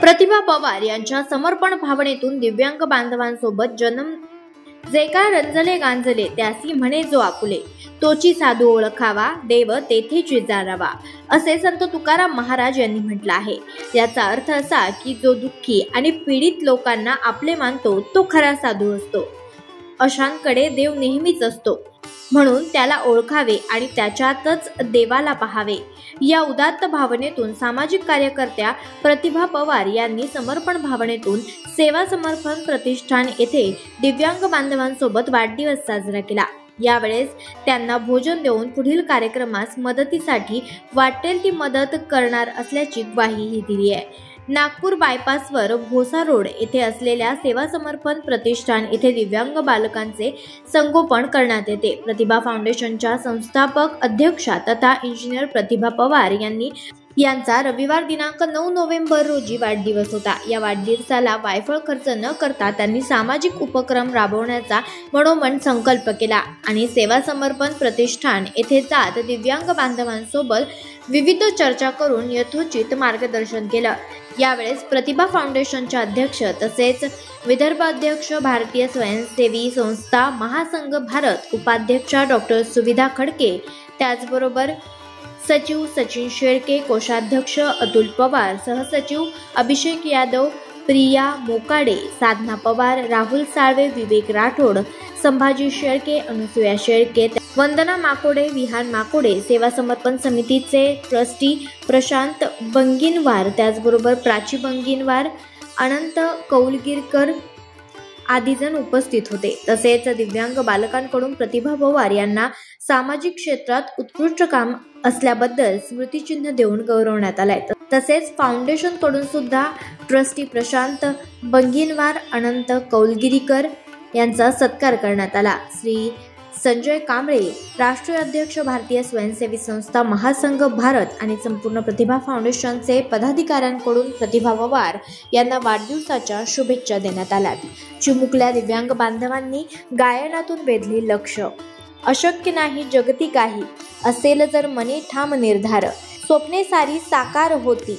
प्रतिभा पवार यांच्या समर्पण भावनेतून दिव्यांग बांधवांसोबत जन्म जे का रंजले गांजले त्यासी म्हणे जो आपुले तोची साधू ओळखावा देव तेथेच जाणावा असे संत तुकाराम महाराज यांनी म्हटलं आहे। याचा अर्थ असा की जो दुःखी आणि पीडित लोकांना आपले मानतो तो खरा साधू असतो। अशांकडे देव नेहमीच असतो, म्हणून त्याला ओळखावे आणि त्याच्यातच देवाला पाहावे। या उदात्त भावनेतून सामाजिक कार्यकर्त्या प्रतिभा पवार यांनी समर्पण भावनेतून सेवा समर्पण प्रतिष्ठान येथे दिव्यांग बांधवांसोबत वाढदिवस साजरा केला। यावेळेस त्यांना भोजन देऊन पुढील कार्यक्रमास मदतीसाठी वाटेल ती मदत करणार असल्याची ग्वाहीही दिली आहे। नागपूर बायपासवर भोसा रोड येथे असलेल्या सेवा समर्पण प्रतिष्ठान येथे दिव्यांग बालकांचे संगोपन करण्यात येते। प्रतिभा फाउंडेशनच्या संस्थापक अध्यक्षा तथा इंजिनियर प्रतिभा पवार यांचा रविवार दिनांक 9 नोव्हेंबर रोजी वाढदिवस होता। या वाढदिवसाला वायफळ खर्च न करता त्यांनी सामाजिक उपक्रम राबवण्याचा मनोमन संकल्प केला आणि सेवा समर्पण प्रतिष्ठान येथे जात दिव्यांग बांधवांसोबत विविध चर्चा करून यथोचित मार्गदर्शन केलं। यावेळेस प्रतिभा फाउंडेशनच्या अध्यक्ष तसेच विदर्भ अध्यक्ष भारतीय स्वयंसेवी संस्था महासंघ भारत उपाध्यक्षा डॉक्टर सुविधा खडके, त्याचबरोबर सचिव सचिन शेळके, कोषाध्यक्ष अतुल पवार, सहसचिव अभिषेक यादव, प्रिया मोकाडे, साधना पवार, राहुल साळवे, विवेक राठोड, संभाजी शेळके, अनुसुया शेळके, वंदना माकोडे, विहान माकोडे, सेवा समर्पण समितीचे ट्रस्टी प्रशांत बंगिनवार, त्याचबरोबर प्राची बंगिनवार, अनंत कौलगिरकर आदी जण उपस्थित होते। तसेच दिव्यांग बालकांकडून प्रतिभा पवार यांना सामाजिक क्षेत्रात उत्कृष्ट काम असल्याबद्दल स्मृतिचिन्ह देऊन गौरवण्यात आले। तसेच फाउंडेशन कडून सुद्धा ट्रस्टी प्रशांत बंगिनवार, अनंत कौलगिरीकर यांचा सत्कार करण्यात आला। श्री संजय कांबळे, राष्ट्रीय अध्यक्ष भारतीय स्वयंसेवी संस्था महासंघ भारत आणि संपूर्ण प्रतिभा फाउंडेशनचे पदाधिकाऱ्यांकडून प्रतिभा पवार यांना वाढदिवसाच्या शुभेच्छा देण्यात आल्या। चिमुकल्या दिव्यांग बांधवांनी गायनातून वेधले लक्ष, अशक्य नाही जगती काही, असेल जर मनी ठाम निर्धार, स्वप्ने सारी साकार होती,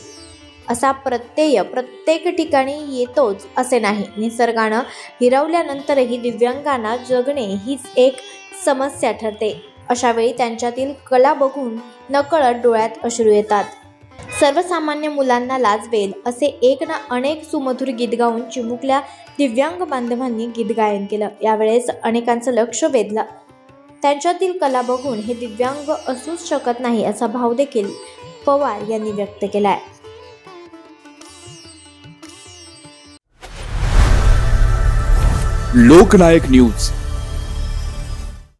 असा प्रत्यय प्रत्येक ठिकाणी येतोच असे नाही। निसर्गानं हिरवल्यानंतरही दिव्यांगांना जगणे हीच एक समस्या ठरते। अशा वेळी त्यांच्यातील कला बघून नकळत डोळ्यात अश्रू येतात। सर्वसामान्य मुलांना लाजवेल असे एक ना अनेक सुमधुर गीत गाऊन चिमुकल्या दिव्यांग बांधवांनी गीत गायन केलं। यावेळेस अनेकांचं लक्ष वेधलं। त्यांच्यातील कला बघून हे दिव्यांग असूच शकत नाही असा भाव देखील पवार यांनी व्यक्त केलाय। लोकनायक न्यूज